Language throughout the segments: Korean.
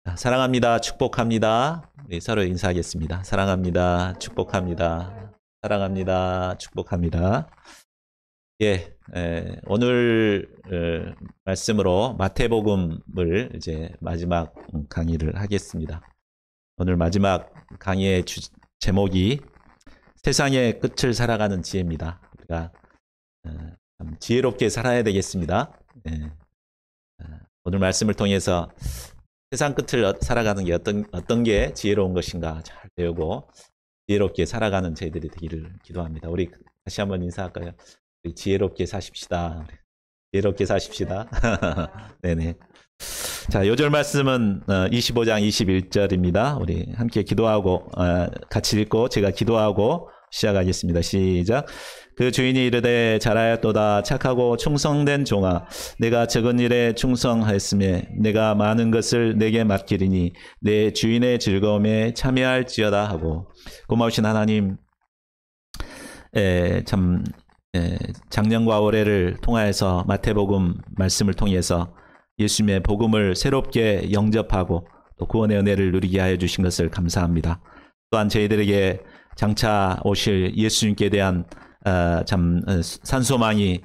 사랑합니다. 축복합니다. 네, 서로 인사하겠습니다. 사랑합니다. 축복합니다. 사랑합니다. 축복합니다. 예, 오늘 말씀으로 마태복음을 이제 마지막 강의를 하겠습니다. 오늘 마지막 강의의 제목이 세상의 끝을 살아가는 지혜입니다. 우리가 참 지혜롭게 살아야 되겠습니다. 오늘 말씀을 통해서 세상 끝을 살아가는 게 어떤 게 지혜로운 것인가 잘 배우고 지혜롭게 살아가는 저희들이 되기를 기도합니다. 우리 다시 한번 인사할까요? 우리 지혜롭게 사십시다. 지혜롭게 사십시다. 네네. 자, 요절 말씀은 25장 21절입니다. 우리 함께 기도하고 같이 읽고 제가 기도하고 시작하겠습니다. 시작. 그 주인이 이르되 잘하였도다 착하고 충성된 종아 내가 적은 일에 충성하였으며 내가 많은 것을 내게 맡기리니 내 주인의 즐거움에 참여할지어다 하고 고마우신 하나님 작년과 올해를 통하여서 마태복음 말씀을 통해서 예수님의 복음을 새롭게 영접하고 또 구원의 은혜를 누리게 하여 주신 것을 감사합니다. 또한 저희들에게 장차 오실 예수님께 대한 참 산소망이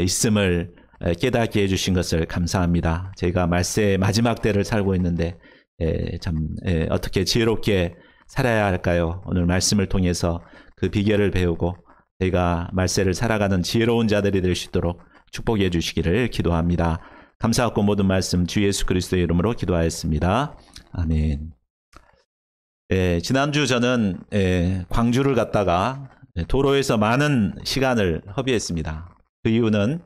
있음을 깨닫게 해주신 것을 감사합니다. 저희가 말세의 마지막 때를 살고 있는데 어떻게 지혜롭게 살아야 할까요? 오늘 말씀을 통해서 그 비결을 배우고 저희가 말세를 살아가는 지혜로운 자들이 될 수 있도록 축복해 주시기를 기도합니다. 감사하고 모든 말씀 주 예수 그리스도의 이름으로 기도하였습니다. 아멘. 지난주 저는 광주를 갔다가 도로에서 많은 시간을 허비했습니다. 그 이유는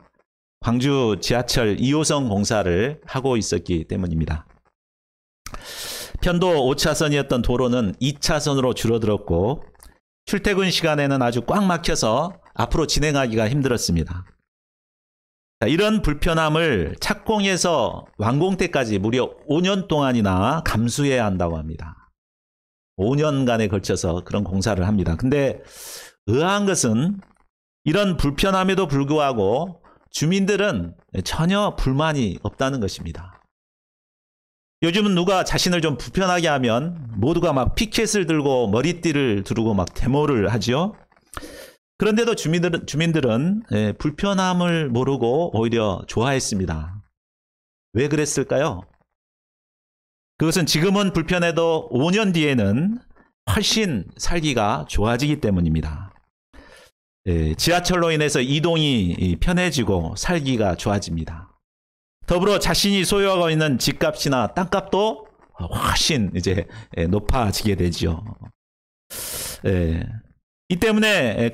광주 지하철 2호선 공사를 하고 있었기 때문입니다. 편도 5차선이었던 도로는 2차선으로 줄어들었고 출퇴근 시간에는 아주 꽉 막혀서 앞으로 진행하기가 힘들었습니다. 이런 불편함을 착공해서 완공 때까지 무려 5년 동안이나 감수해야 한다고 합니다. 5년간에 걸쳐서 그런 공사를 합니다. 근데 의아한 것은 이런 불편함에도 불구하고 주민들은 전혀 불만이 없다는 것입니다. 요즘은 누가 자신을 좀 불편하게 하면 모두가 막 피켓을 들고 머리띠를 두르고 막 데모를 하죠. 그런데도 주민들은 불편함을 모르고 오히려 좋아했습니다. 왜 그랬을까요? 그것은 지금은 불편해도 5년 뒤에는 훨씬 살기가 좋아지기 때문입니다. 지하철로 인해서 이동이 편해지고 살기가 좋아집니다. 더불어 자신이 소유하고 있는 집값이나 땅값도 훨씬 이제 높아지게 되죠. 이 때문에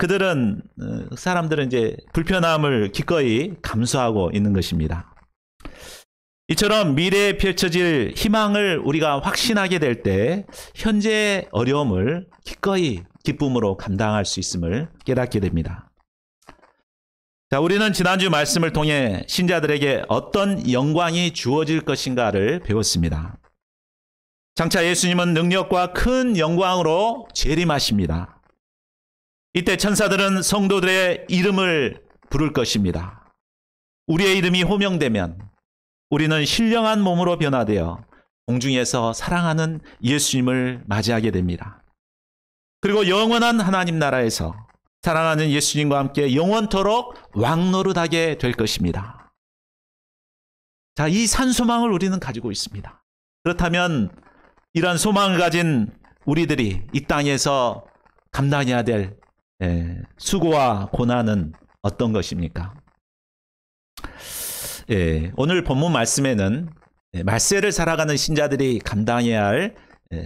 사람들은 이제 불편함을 기꺼이 감수하고 있는 것입니다. 이처럼 미래에 펼쳐질 희망을 우리가 확신하게 될 때 현재의 어려움을 기꺼이 기쁨으로 감당할 수 있음을 깨닫게 됩니다. 자, 우리는 지난주 말씀을 통해 신자들에게 어떤 영광이 주어질 것인가를 배웠습니다. 장차 예수님은 능력과 큰 영광으로 재림하십니다. 이때 천사들은 성도들의 이름을 부를 것입니다. 우리의 이름이 호명되면 우리는 신령한 몸으로 변화되어 공중에서 사랑하는 예수님을 맞이하게 됩니다. 그리고 영원한 하나님 나라에서 사랑하는 예수님과 함께 영원토록 왕노릇하게 될 것입니다. 자, 이 산소망을 우리는 가지고 있습니다. 그렇다면 이러한 소망을 가진 우리들이 이 땅에서 감당해야 될 수고와 고난은 어떤 것입니까? 오늘 본문 말씀에는 말세를 살아가는 신자들이 감당해야 할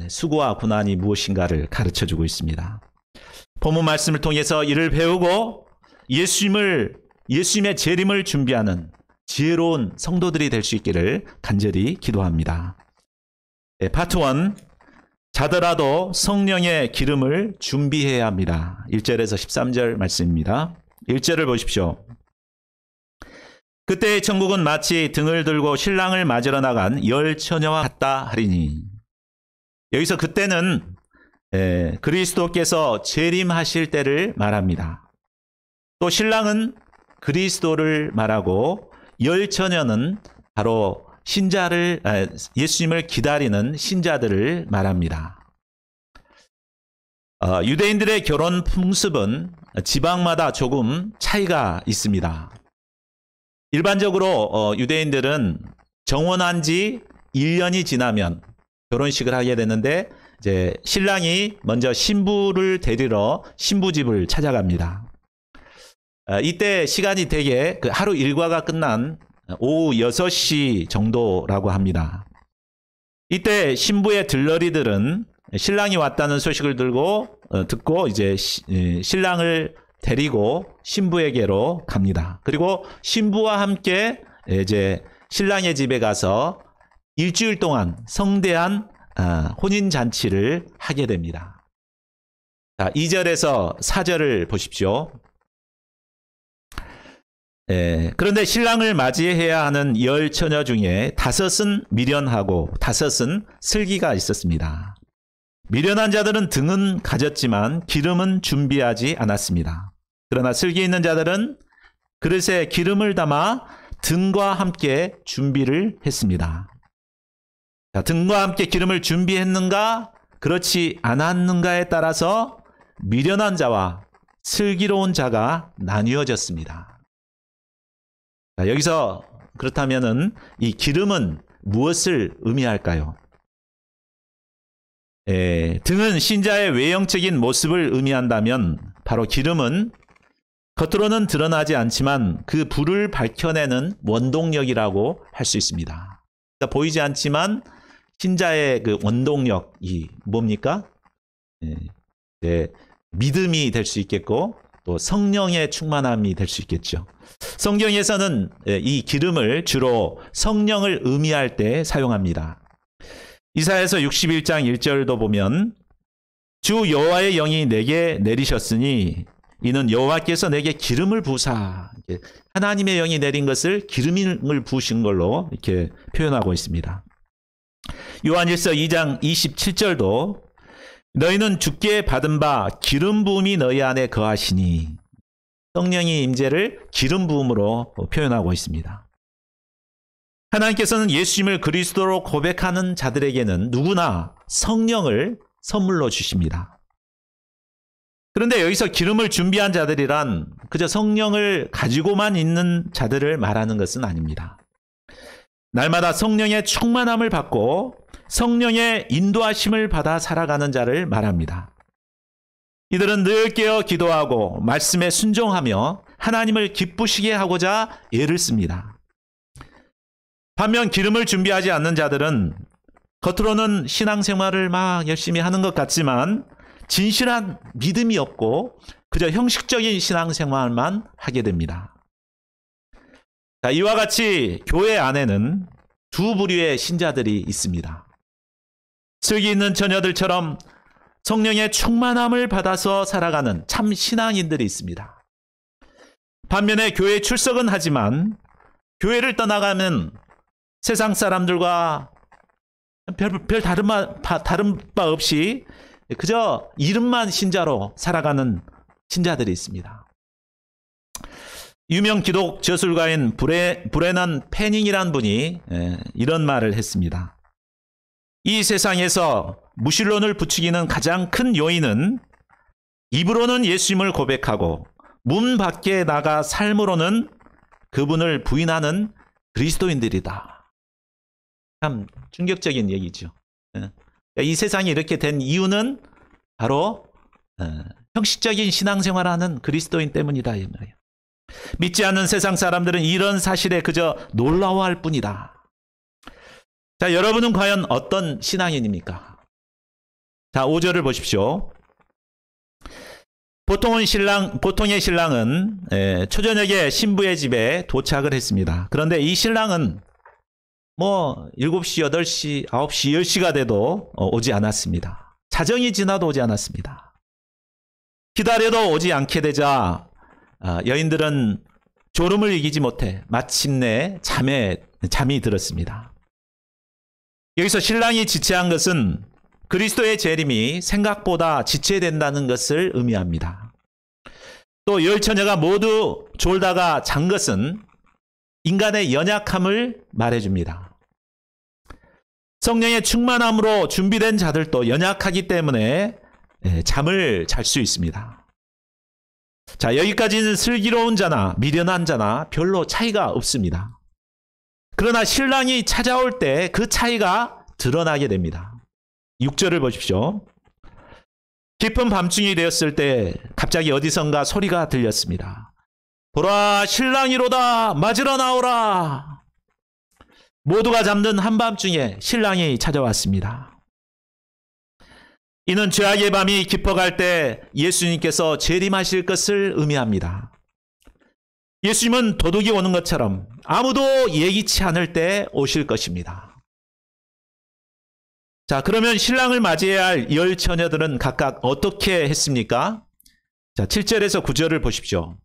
수고와 고난이 무엇인가를 가르쳐주고 있습니다. 본문 말씀을 통해서 이를 배우고 예수님의 재림을 준비하는 지혜로운 성도들이 될 수 있기를 간절히 기도합니다. 파트 1, 자더라도 성령의 기름을 준비해야 합니다. 1절에서 13절 말씀입니다. 1절을 보십시오. 그때의 천국은 마치 등을 들고 신랑을 맞으러 나간 열 처녀와 같다 하리니. 여기서 그때는 그리스도께서 재림하실 때를 말합니다. 또 신랑은 그리스도를 말하고 열 처녀는 바로 예수님을 기다리는 신자들을 말합니다. 유대인들의 결혼 풍습은 지방마다 조금 차이가 있습니다. 일반적으로 유대인들은 정혼한 지 1년이 지나면 결혼식을 하게 되는데 이제 신랑이 먼저 신부를 데리러 신부집을 찾아갑니다. 이때 시간이 대개 그 하루 일과가 끝난 오후 6시 정도라고 합니다. 이때 신부의 들러리들은 신랑이 왔다는 소식을 듣고 이제 신랑을 데리고 신부에게로 갑니다. 그리고 신부와 함께 이제 신랑의 집에 가서 일주일 동안 성대한 혼인 잔치를 하게 됩니다. 자, 2절에서 4절을 보십시오. 그런데 신랑을 맞이해야 하는 10처녀 중에 5은 미련하고 5은 슬기가 있었습니다. 미련한 자들은 등은 가졌지만 기름은 준비하지 않았습니다. 그러나 슬기 있는 자들은 그릇에 기름을 담아 등과 함께 준비를 했습니다. 자, 등과 함께 기름을 준비했는가, 그렇지 않았는가에 따라서 미련한 자와 슬기로운 자가 나뉘어졌습니다. 자, 여기서 그렇다면은 이 기름은 무엇을 의미할까요? 등은 신자의 외형적인 모습을 의미한다면 바로 기름은 겉으로는 드러나지 않지만 그 불을 밝혀내는 원동력이라고 할 수 있습니다. 그러니까 보이지 않지만 신자의 그 원동력이 뭡니까? 믿음이 될 수 있겠고 또 성령의 충만함이 될 수 있겠죠. 성경에서는 이 기름을 주로 성령을 의미할 때 사용합니다. 이사야서 61장 1절도 보면 주 여호와의 영이 내게 내리셨으니 이는 여호와께서 내게 기름을 부으사, 하나님의 영이 내린 것을 기름을 부으신 걸로 이렇게 표현하고 있습니다. 요한일서 2장 27절도 너희는 주께 받은 바 기름 부음이 너희 안에 거하시니, 성령의 임재를 기름 부음으로 표현하고 있습니다. 하나님께서는 예수님을 그리스도로 고백하는 자들에게는 누구나 성령을 선물로 주십니다. 그런데 여기서 기름을 준비한 자들이란 그저 성령을 가지고만 있는 자들을 말하는 것은 아닙니다. 날마다 성령의 충만함을 받고 성령의 인도하심을 받아 살아가는 자를 말합니다. 이들은 늘 깨어 기도하고 말씀에 순종하며 하나님을 기쁘시게 하고자 애를 씁니다. 반면 기름을 준비하지 않는 자들은 겉으로는 신앙생활을 막 열심히 하는 것 같지만 진실한 믿음이 없고 그저 형식적인 신앙생활만 하게 됩니다. 자, 이와 같이 교회 안에는 두 부류의 신자들이 있습니다. 슬기 있는 처녀들처럼 성령의 충만함을 받아서 살아가는 참 신앙인들이 있습니다. 반면에 교회 출석은 하지만 교회를 떠나가면 세상 사람들과 별 다른 바 없이 그저 이름만 신자로 살아가는 신자들이 있습니다. 유명 기독 저술가인 브레넌 패닝이라는 분이 이런 말을 했습니다. 이 세상에서 무신론을 부추기는 가장 큰 요인은 입으로는 예수님을 고백하고 문 밖에 나가 삶으로는 그분을 부인하는 그리스도인들이다. 참 충격적인 얘기죠. 이 세상이 이렇게 된 이유는 바로 형식적인 신앙생활하는 그리스도인 때문이다. 이 말이에요. 믿지 않는 세상 사람들은 이런 사실에 그저 놀라워할 뿐이다. 자, 여러분은 과연 어떤 신앙인입니까? 자, 5절을 보십시오. 보통의 신랑은 초저녁에 신부의 집에 도착을 했습니다. 그런데 이 신랑은 7시, 8시, 9시, 10시가 돼도 오지 않았습니다. 자정이 지나도 오지 않았습니다. 기다려도 오지 않게 되자 여인들은 졸음을 이기지 못해 마침내 잠이 들었습니다. 여기서 신랑이 지체한 것은 그리스도의 재림이 생각보다 지체된다는 것을 의미합니다. 또 10처녀가 모두 졸다가 잔 것은 인간의 연약함을 말해줍니다. 성령의 충만함으로 준비된 자들도 연약하기 때문에 잠을 잘 수 있습니다. 자, 여기까지는 슬기로운 자나 미련한 자나 별로 차이가 없습니다. 그러나 신랑이 찾아올 때 그 차이가 드러나게 됩니다. 6절을 보십시오. 깊은 밤중이 되었을 때 갑자기 어디선가 소리가 들렸습니다. 보라, 신랑이로다, 맞으러 나오라. 모두가 잠든 한밤중에 신랑이 찾아왔습니다. 이는 죄악의 밤이 깊어갈 때 예수님께서 재림하실 것을 의미합니다. 예수님은 도둑이 오는 것처럼 아무도 예기치 않을 때 오실 것입니다. 자, 그러면 신랑을 맞이해야 할 열 처녀들은 각각 어떻게 했습니까? 자, 7절에서 9절을 보십시오.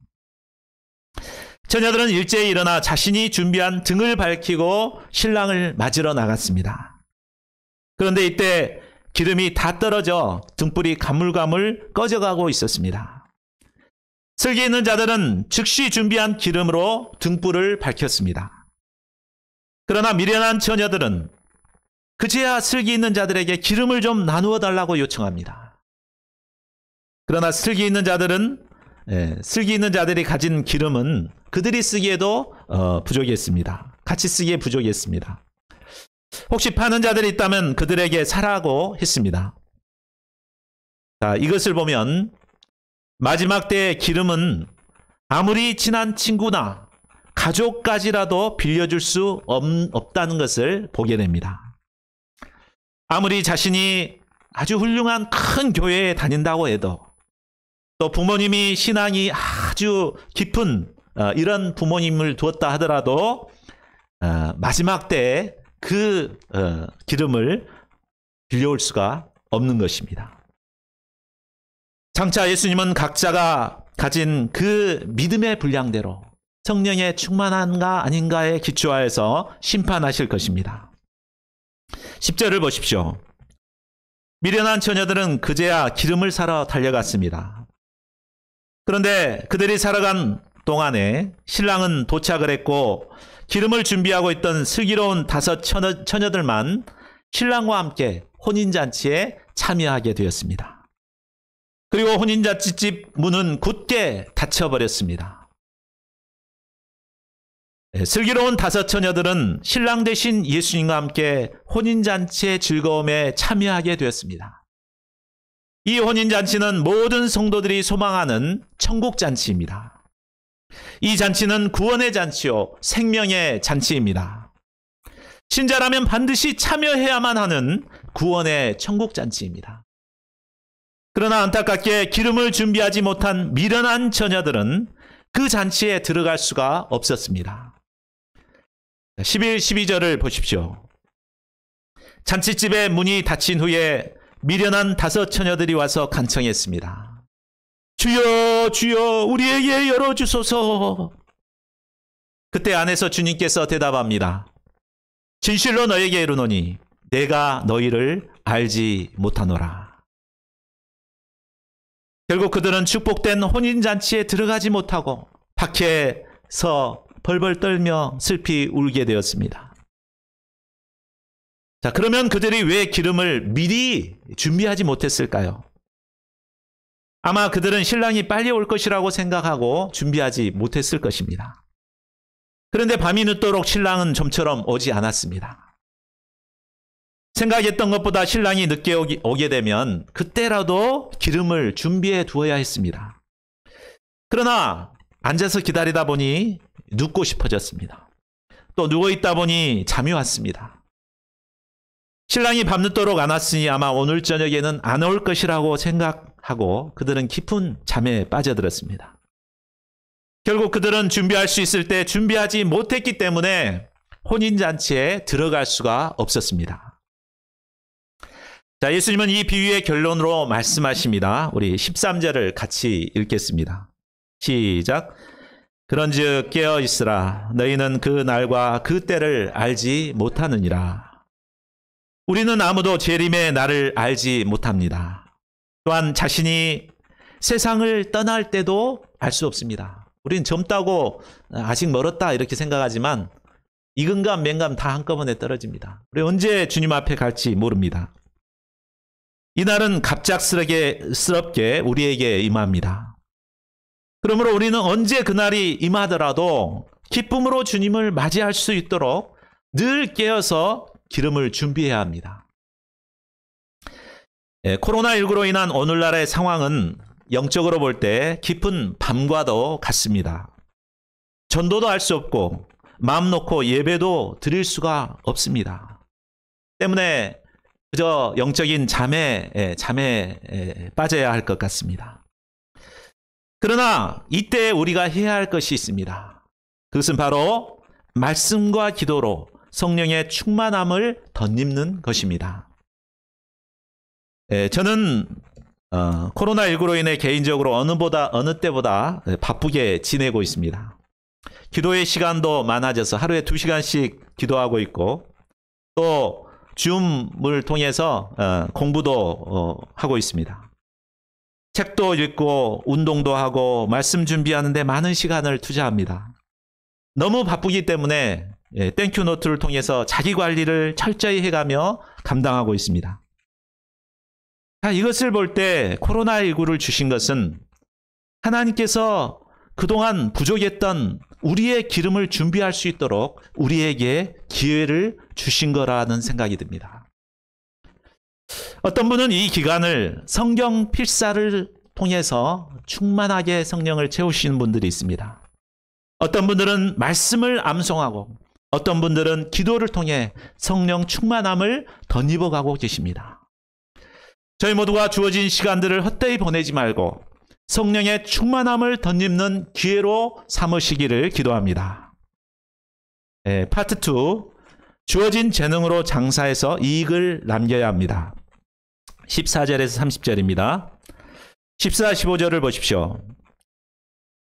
처녀들은 일제히 일어나 자신이 준비한 등을 밝히고 신랑을 맞으러 나갔습니다. 그런데 이때 기름이 다 떨어져 등불이 가물가물 꺼져가고 있었습니다. 슬기 있는 자들은 즉시 준비한 기름으로 등불을 밝혔습니다. 그러나 미련한 처녀들은 그제야 슬기 있는 자들에게 기름을 좀 나누어 달라고 요청합니다. 그러나 슬기 있는 자들이 가진 기름은 그들이 쓰기에도 부족했습니다. 같이 쓰기에 부족했습니다. 혹시 파는 자들이 있다면 그들에게 사라고 했습니다. 자, 이것을 보면 마지막 때의 기름은 아무리 친한 친구나 가족까지라도 빌려줄 수 없다는 것을 보게 됩니다. 아무리 자신이 아주 훌륭한 큰 교회에 다닌다고 해도, 또 부모님이 신앙이 아주 깊은 이런 부모님을 두었다 하더라도 마지막 때에 그 기름을 빌려올 수가 없는 것입니다. 장차 예수님은 각자가 가진 그 믿음의 분량대로 성령의 충만한가 아닌가에 기초하여서 심판하실 것입니다. 10절을 보십시오. 미련한 처녀들은 그제야 기름을 사러 달려갔습니다. 그런데 그들이 살아간 동안에 신랑은 도착을 했고 기름을 준비하고 있던 슬기로운 5 처녀들만 신랑과 함께 혼인잔치에 참여하게 되었습니다. 그리고 혼인잔치집 문은 굳게 닫혀버렸습니다. 슬기로운 5 처녀들은 신랑 대신 예수님과 함께 혼인잔치의 즐거움에 참여하게 되었습니다. 이 혼인잔치는 모든 성도들이 소망하는 천국잔치입니다. 이 잔치는 구원의 잔치요, 생명의 잔치입니다. 신자라면 반드시 참여해야만 하는 구원의 천국잔치입니다. 그러나 안타깝게 기름을 준비하지 못한 미련한 처녀들은 그 잔치에 들어갈 수가 없었습니다. 11, 12절을 보십시오. 잔치집의 문이 닫힌 후에 미련한 5 처녀들이 와서 간청했습니다. 주여, 주여, 우리에게 열어주소서. 그때 안에서 주님께서 대답합니다. 진실로 너에게 이르노니 내가 너희를 알지 못하노라. 결국 그들은 축복된 혼인잔치에 들어가지 못하고 밖에서 벌벌 떨며 슬피 울게 되었습니다. 자, 그러면 그들이 왜 기름을 미리 준비하지 못했을까요? 아마 그들은 신랑이 빨리 올 것이라고 생각하고 준비하지 못했을 것입니다. 그런데 밤이 늦도록 신랑은 좀처럼 오지 않았습니다. 생각했던 것보다 신랑이 늦게 오게 되면 그때라도 기름을 준비해 두어야 했습니다. 그러나 앉아서 기다리다 보니 눕고 싶어졌습니다. 또 누워있다 보니 잠이 왔습니다. 신랑이 밤늦도록 안 왔으니 아마 오늘 저녁에는 안 올 것이라고 생각하고 그들은 깊은 잠에 빠져들었습니다. 결국 그들은 준비할 수 있을 때 준비하지 못했기 때문에 혼인잔치에 들어갈 수가 없었습니다. 자, 예수님은 이 비유의 결론으로 말씀하십니다. 우리 13절을 같이 읽겠습니다. 시작. 그런즉 깨어 있으라. 너희는 그 날과 그 때를 알지 못하느니라. 우리는 아무도 재림의 날을 알지 못합니다. 또한 자신이 세상을 떠날 때도 알 수 없습니다. 우리는 젊다고 아직 멀었다 이렇게 생각하지만 이근감, 맹감 다 한꺼번에 떨어집니다. 우리 언제 주님 앞에 갈지 모릅니다. 이날은 갑작스럽게 우리에게 임합니다. 그러므로 우리는 언제 그날이 임하더라도 기쁨으로 주님을 맞이할 수 있도록 늘 깨어서 기름을 준비해야 합니다. 코로나19로 인한 오늘날의 상황은 영적으로 볼 때 깊은 밤과도 같습니다. 전도도 할 수 없고 마음 놓고 예배도 드릴 수가 없습니다. 때문에 그저 영적인 잠에 빠져야 할 것 같습니다. 그러나 이때 우리가 해야 할 것이 있습니다. 그것은 바로 말씀과 기도로 성령의 충만함을 덧입는 것입니다. 저는 코로나19로 인해 개인적으로 어느 때보다 바쁘게 지내고 있습니다. 기도의 시간도 많아져서 하루에 2시간씩 기도하고 있고 또 줌을 통해서 공부도 하고 있습니다. 책도 읽고 운동도 하고 말씀 준비하는데 많은 시간을 투자합니다. 너무 바쁘기 때문에 땡큐 노트를 통해서 자기 관리를 철저히 해가며 감당하고 있습니다. 이것을 볼 때 코로나19를 주신 것은 하나님께서 그동안 부족했던 우리의 기름을 준비할 수 있도록 우리에게 기회를 주신 거라는 생각이 듭니다. 어떤 분은 이 기간을 성경 필사를 통해서 충만하게 성령을 채우시는 분들이 있습니다. 어떤 분들은 말씀을 암송하고 어떤 분들은 기도를 통해 성령 충만함을 덧입어가고 계십니다. 저희 모두가 주어진 시간들을 헛되이 보내지 말고 성령의 충만함을 덧입는 기회로 삼으시기를 기도합니다. 파트 2. 주어진 재능으로 장사해서 이익을 남겨야 합니다. 14절에서 30절입니다. 14, 15절을 보십시오.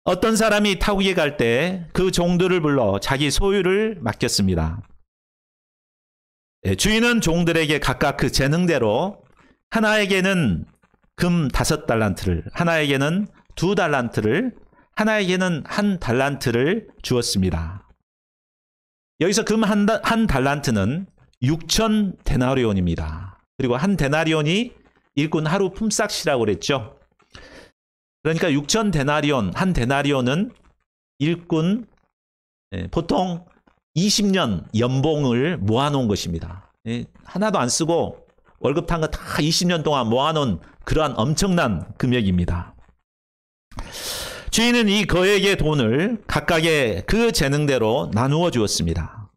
어떤 사람이 타국에 갈 때 그 종들을 불러 자기 소유를 맡겼습니다. 주인은 종들에게 각각 그 재능대로 하나에게는 금 5달란트를, 하나에게는 2달란트를, 하나에게는 1달란트를 주었습니다. 여기서 금 한 달란트는 6천 데나리온입니다. 그리고 한 데나리온이 일꾼 하루 품삯이라고 그랬죠. 그러니까 6천 데나리온, 한 데나리온은 일꾼 보통 20년 연봉을 모아놓은 것입니다. 하나도 안 쓰고 월급 탄 거 다 20년 동안 모아놓은 그러한 엄청난 금액입니다. 주인은 이 거액의 돈을 각각의 그 재능대로 나누어 주었습니다.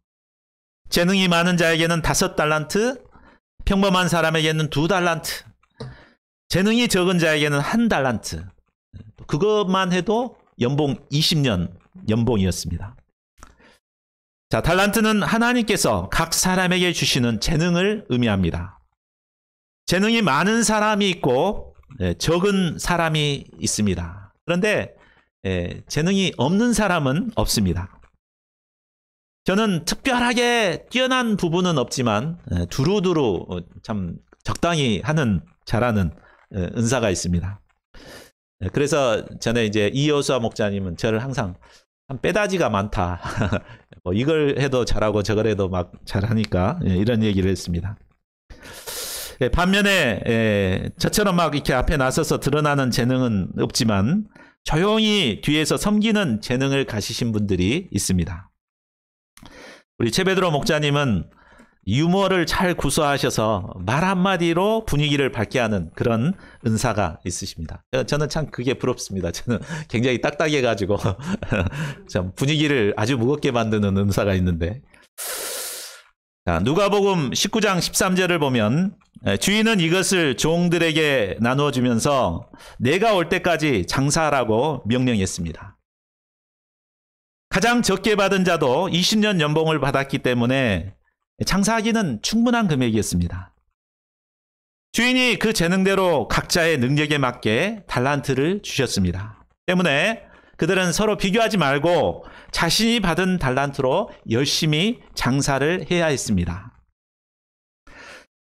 재능이 많은 자에게는 5달란트, 평범한 사람에게는 2달란트, 재능이 적은 자에게는 1달란트. 그것만 해도 연봉 20년 연봉이었습니다. 자, 달란트는 하나님께서 각 사람에게 주시는 재능을 의미합니다. 재능이 많은 사람이 있고 적은 사람이 있습니다. 그런데 재능이 없는 사람은 없습니다. 저는 특별하게 뛰어난 부분은 없지만 두루두루 참 적당히 잘하는 은사가 있습니다. 그래서 전에 이제 이여수아 목사님은 저를 항상 빼다지가 많다. 뭐 이걸 해도 잘하고 저걸 해도 막 잘하니까 이런 얘기를 했습니다. 반면에 저처럼 막 이렇게 앞에 나서서 드러나는 재능은 없지만 조용히 뒤에서 섬기는 재능을 가지신 분들이 있습니다. 우리 최베드로 목사님은 유머를 잘 구사하셔서 말 한마디로 분위기를 밝게 하는 그런 은사가 있으십니다. 저는 참 그게 부럽습니다. 저는 굉장히 딱딱해가지고 참 분위기를 아주 무겁게 만드는 은사가 있는데, 자, 누가복음 19장 13절을 보면 주인은 이것을 종들에게 나누어 주면서 내가 올 때까지 장사하라고 명령했습니다. 가장 적게 받은 자도 20년 연봉을 받았기 때문에 장사하기는 충분한 금액이었습니다. 주인이 그 재능대로 각자의 능력에 맞게 달란트를 주셨습니다. 때문에 그들은 서로 비교하지 말고 자신이 받은 달란트로 열심히 장사를 해야 했습니다.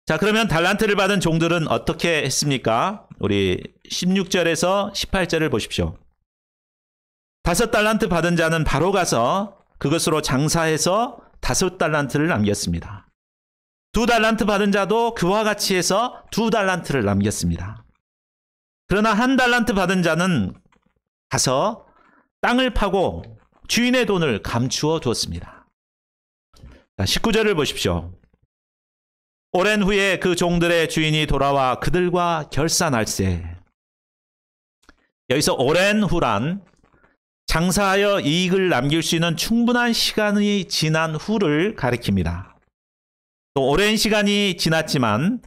자, 그러면 달란트를 받은 종들은 어떻게 했습니까? 우리 16절에서 18절을 보십시오. 5달란트 받은 자는 바로 가서 그것으로 장사해서 5달란트를 남겼습니다. 2달란트 받은 자도 그와 같이 해서 2달란트를 남겼습니다. 그러나 1달란트 받은 자는 가서 땅을 파고 주인의 돈을 감추어 두었습니다. 19절을 보십시오. 오랜 후에 그 종들의 주인이 돌아와 그들과 결산할세. 여기서 오랜 후란 장사하여 이익을 남길 수 있는 충분한 시간이 지난 후를 가리킵니다. 또 오랜 시간이 지났지만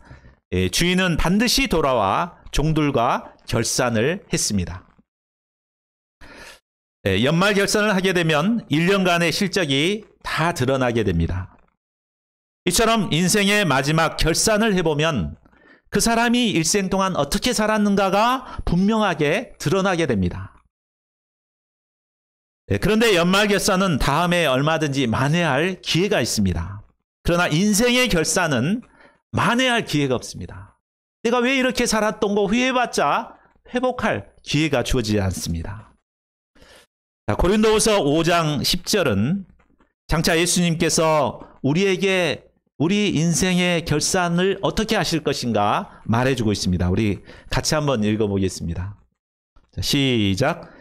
주인은 반드시 돌아와 종들과 결산을 했습니다. 연말 결산을 하게 되면 1년간의 실적이 다 드러나게 됩니다. 이처럼 인생의 마지막 결산을 해보면 그 사람이 일생 동안 어떻게 살았는가가 분명하게 드러나게 됩니다. 그런데 연말 결산은 다음에 얼마든지 만회할 기회가 있습니다. 그러나 인생의 결산은 만회할 기회가 없습니다. 내가 왜 이렇게 살았던 거 후회해봤자 회복할 기회가 주어지지 않습니다. 고린도후서 5장 10절은 장차 예수님께서 우리에게 우리 인생의 결산을 어떻게 하실 것인가 말해주고 있습니다. 우리 같이 한번 읽어보겠습니다. 시작.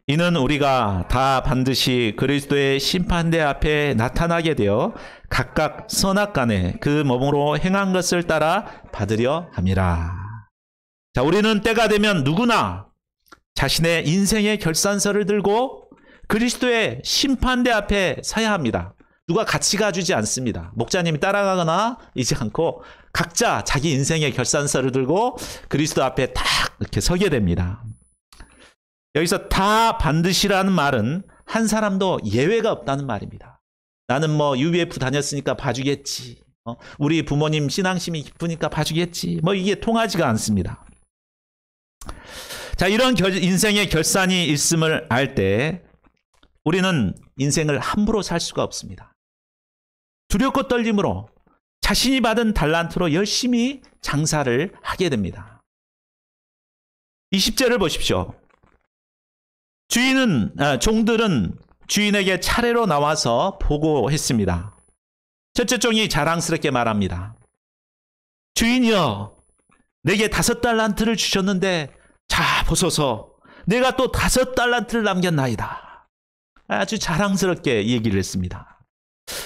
이는 우리가 다 반드시 그리스도의 심판대 앞에 나타나게 되어 각각 선악간에 그 몸으로 행한 것을 따라 받으려 함이라. 자, 우리는 때가 되면 누구나 자신의 인생의 결산서를 들고 그리스도의 심판대 앞에 서야 합니다. 누가 같이 가주지 않습니다. 목자님이 따라가거나 이지 않고 각자 자기 인생의 결산서를 들고 그리스도 앞에 딱 이렇게 서게 됩니다. 여기서 다 반드시라는 말은 한 사람도 예외가 없다는 말입니다. 나는 뭐 UBF 다녔으니까 봐주겠지. 우리 부모님 신앙심이 깊으니까 봐주겠지. 뭐 이게 통하지가 않습니다. 자, 이런 인생의 결산이 있음을 알 때 우리는 인생을 함부로 살 수가 없습니다. 두렵고 떨림으로 자신이 받은 달란트로 열심히 장사를 하게 됩니다. 20절을 보십시오. 종들은 주인에게 차례로 나와서 보고했습니다. 첫째 종이 자랑스럽게 말합니다. 주인이여, 내게 5달란트를 주셨는데 자 보소서, 내가 또 5달란트를 남겼나이다. 아주 자랑스럽게 얘기를 했습니다.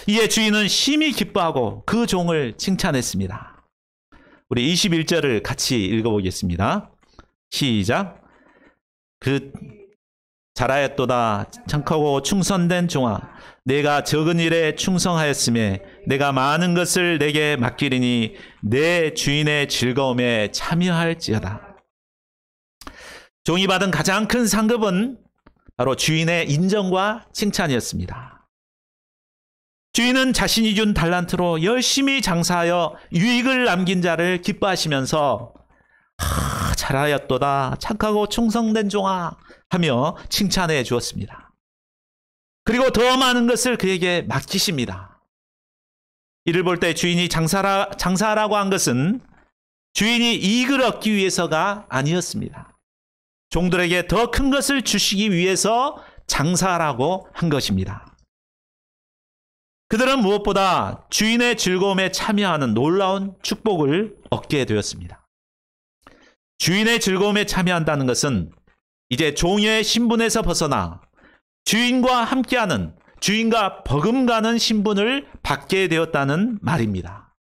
이에 주인은 심히 기뻐하고 그 종을 칭찬했습니다. 우리 21절을 같이 읽어보겠습니다. 시작. 잘하였도다 착하고 충성된 종아, 내가 적은 일에 충성하였음에 내가 많은 것을 내게 맡기리니 내 주인의 즐거움에 참여할지어다. 종이 받은 가장 큰 상급은 바로 주인의 인정과 칭찬이었습니다. 주인은 자신이 준 달란트로 열심히 장사하여 유익을 남긴 자를 기뻐하시면서 잘하였도다 착하고 충성된 종아 하며 칭찬해 주었습니다. 그리고 더 많은 것을 그에게 맡기십니다. 이를 볼 때 주인이 장사하라고 한 것은 주인이 이익을 얻기 위해서가 아니었습니다. 종들에게 더 큰 것을 주시기 위해서 장사하라고 한 것입니다. 그들은 무엇보다 주인의 즐거움에 참여하는 놀라운 축복을 얻게 되었습니다. 주인의 즐거움에 참여한다는 것은 이제 종의 신분에서 벗어나 주인과 함께하는, 주인과 버금가는 신분을 받게 되었다는 말입니다.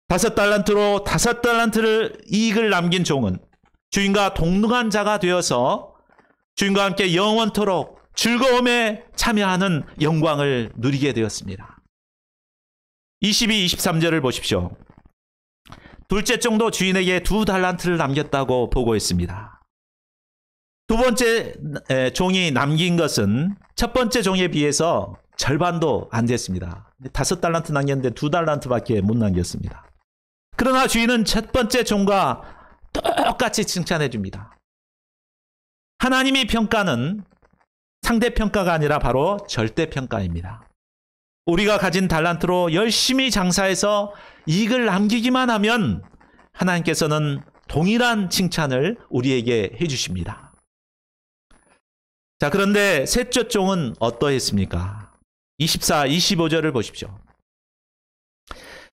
5달란트로 5달란트를 이익을 남긴 종은 주인과 동등한 자가 되어서 주인과 함께 영원토록 즐거움에 참여하는 영광을 누리게 되었습니다. 22, 23절을 보십시오. 둘째 종도 주인에게 2달란트를 남겼다고 보고했습니다. 두 번째 종이 남긴 것은 첫 번째 종에 비해서 절반도 안 됐습니다. 5달란트 남겼는데 2달란트밖에 못 남겼습니다. 그러나 주인은 첫 번째 종과 똑같이 칭찬해 줍니다. 하나님의 평가는 상대평가가 아니라 바로 절대평가입니다. 우리가 가진 달란트로 열심히 장사해서 이익을 남기기만 하면 하나님께서는 동일한 칭찬을 우리에게 해주십니다. 자, 그런데 셋째 종은 어떠했습니까? 24, 25절을 보십시오.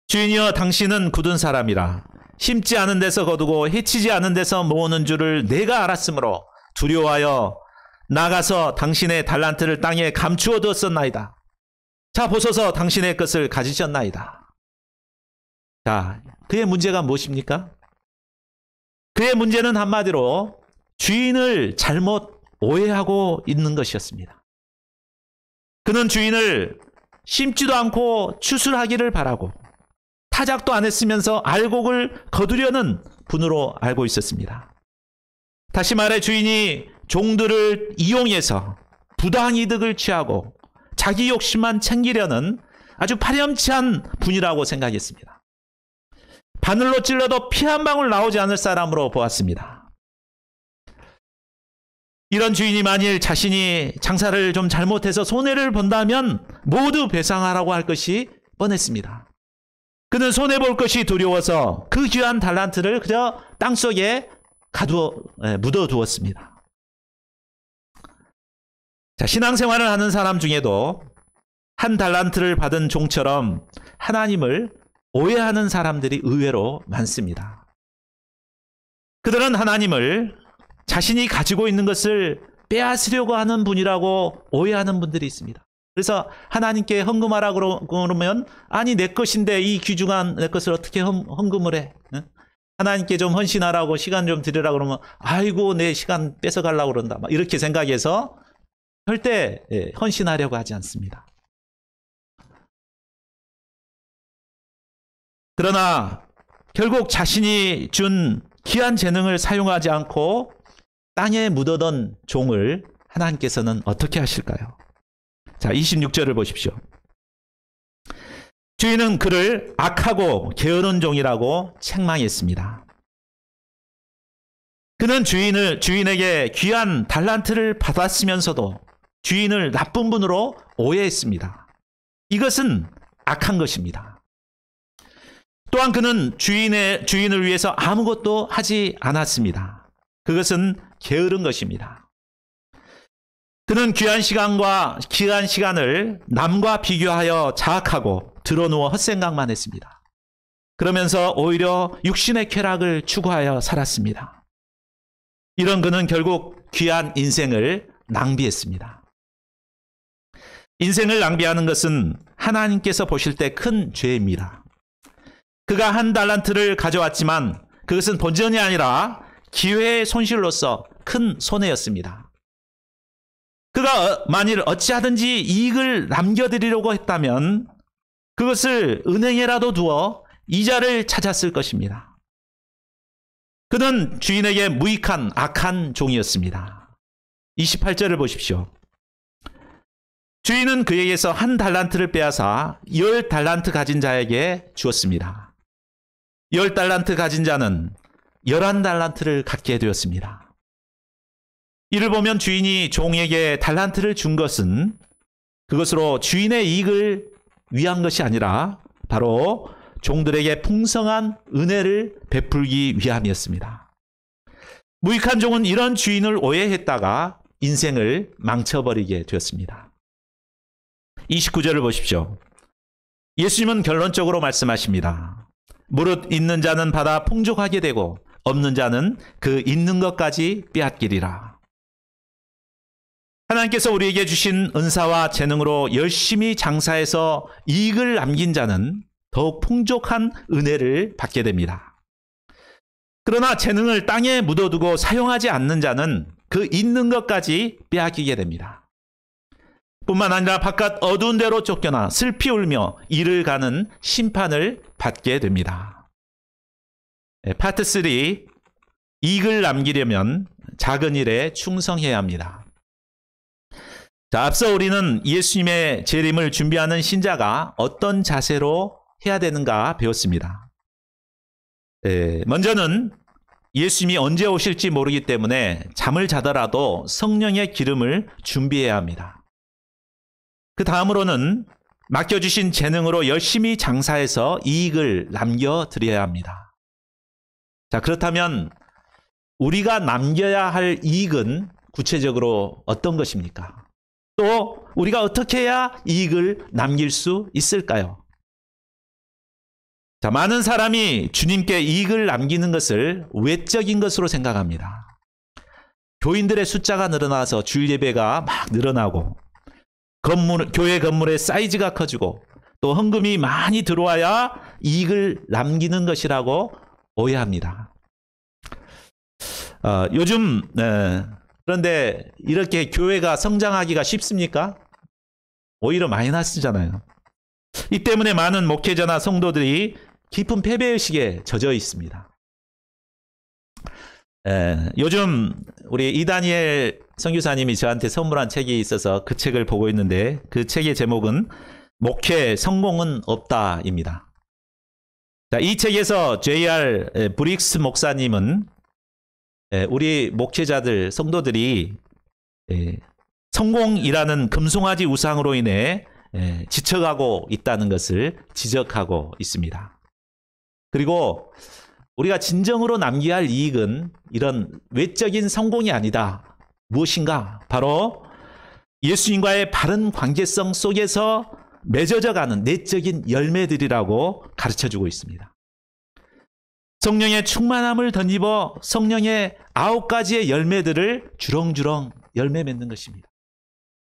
주인이여 당신은 굳은 사람이라 심지 않은 데서 거두고 해치지 않은 데서 모으는 줄을 내가 알았으므로 두려워하여 나가서 당신의 달란트를 땅에 감추어 두었었나이다. 자 보소서 당신의 것을 가지셨나이다. 자, 그의 문제가 무엇입니까? 그의 문제는 한마디로 주인을 잘못 오해하고 있는 것이었습니다. 그는 주인을 심지도 않고 추술하기를 바라고 타작도 안 했으면서 알곡을 거두려는 분으로 알고 있었습니다. 다시 말해 주인이 종들을 이용해서 부당이득을 취하고 자기 욕심만 챙기려는 아주 파렴치한 분이라고 생각했습니다. 바늘로 찔러도 피 한 방울 나오지 않을 사람으로 보았습니다. 이런 주인이 만일 자신이 장사를 좀 잘못해서 손해를 본다면 모두 배상하라고 할 것이 뻔했습니다. 그는 손해볼 것이 두려워서 그 귀한 달란트를 그저 땅속에 묻어두었습니다. 자, 신앙생활을 하는 사람 중에도 한 달란트를 받은 종처럼 하나님을 오해하는 사람들이 의외로 많습니다. 그들은 하나님을 자신이 가지고 있는 것을 빼앗으려고 하는 분이라고 오해하는 분들이 있습니다. 그래서 하나님께 헌금하라고 그러면 아니 내 것인데 이 귀중한 내 것을 어떻게 헌금을 해? 하나님께 좀 헌신하라고 시간 좀 드리라고 그러면 아이고 내 시간 뺏어가려고 그런다. 막 이렇게 생각해서 절대 헌신하려고 하지 않습니다. 그러나 결국 자신이 준 귀한 재능을 사용하지 않고 땅에 묻어던 종을 하나님께서는 어떻게 하실까요? 자, 26절을 보십시오. 주인은 그를 악하고 게으른 종이라고 책망했습니다. 그는 주인에게 귀한 달란트를 받았으면서도 주인을 나쁜 분으로 오해했습니다. 이것은 악한 것입니다. 또한 그는 주인을 위해서 아무것도 하지 않았습니다. 그것은 게으른 것입니다. 그는 귀한 시간을 남과 비교하여 자학하고 드러누워 헛생각만 했습니다. 그러면서 오히려 육신의 쾌락을 추구하여 살았습니다. 이런 그는 결국 귀한 인생을 낭비했습니다. 인생을 낭비하는 것은 하나님께서 보실 때 큰 죄입니다. 그가 한 달란트를 가져왔지만 그것은 본전이 아니라 기회의 손실로서 큰 손해였습니다. 그가 만일 어찌하든지 이익을 남겨드리려고 했다면 그것을 은행에라도 두어 이자를 찾았을 것입니다. 그는 주인에게 무익한 악한 종이었습니다. 28절을 보십시오. 주인은 그에게서 한 달란트를 빼앗아 10달란트 가진 자에게 주었습니다. 10달란트 가진 자는 11달란트를 갖게 되었습니다. 이를 보면 주인이 종에게 달란트를 준 것은 그것으로 주인의 이익을 위한 것이 아니라 바로 종들에게 풍성한 은혜를 베풀기 위함이었습니다. 무익한 종은 이런 주인을 오해했다가 인생을 망쳐버리게 되었습니다. 29절을 보십시오. 예수님은 결론적으로 말씀하십니다. 무릇 있는 자는 받아 풍족하게 되고 없는 자는 그 있는 것까지 빼앗기리라. 하나님께서 우리에게 주신 은사와 재능으로 열심히 장사해서 이익을 남긴 자는 더욱 풍족한 은혜를 받게 됩니다. 그러나 재능을 땅에 묻어두고 사용하지 않는 자는 그 있는 것까지 빼앗기게 됩니다. 뿐만 아니라 바깥 어두운 데로 쫓겨나 슬피 울며 이를 가는 심판을 받게 됩니다. 파트 3, 이익을 남기려면 작은 일에 충성해야 합니다. 자, 앞서 우리는 예수님의 재림을 준비하는 신자가 어떤 자세로 해야 되는가 배웠습니다. 먼저는 예수님이 언제 오실지 모르기 때문에 잠을 자더라도 성령의 기름을 준비해야 합니다. 그 다음으로는 맡겨주신 재능으로 열심히 장사해서 이익을 남겨드려야 합니다. 자, 그렇다면 우리가 남겨야 할 이익은 구체적으로 어떤 것입니까? 또 우리가 어떻게 해야 이익을 남길 수 있을까요? 자, 많은 사람이 주님께 이익을 남기는 것을 외적인 것으로 생각합니다. 교인들의 숫자가 늘어나서 주일 예배가 막 늘어나고 교회 건물의 사이즈가 커지고 또 헌금이 많이 들어와야 이익을 남기는 것이라고 오해합니다. 요즘 그런데 이렇게 교회가 성장하기가 쉽습니까? 오히려 마이너스잖아요. 이 때문에 많은 목회자나 성도들이 깊은 패배의식에 젖어 있습니다. 요즘 우리 이다니엘 선교사님이 저한테 선물한 책이 있어서 그 책을 보고 있는데 그 책의 제목은 목회 성공은 없다입니다. 자, 이 책에서 J.R. 브릭스 목사님은 우리 목회자들, 성도들이 성공이라는 금송아지 우상으로 인해 지쳐가고 있다는 것을 지적하고 있습니다. 그리고 우리가 진정으로 남겨야 할 이익은 이런 외적인 성공이 아니다. 무엇인가? 바로 예수님과의 바른 관계성 속에서 맺어져가는 내적인 열매들이라고 가르쳐주고 있습니다. 성령의 충만함을 덧입어 성령의 9가지의 열매들을 주렁주렁 열매 맺는 것입니다.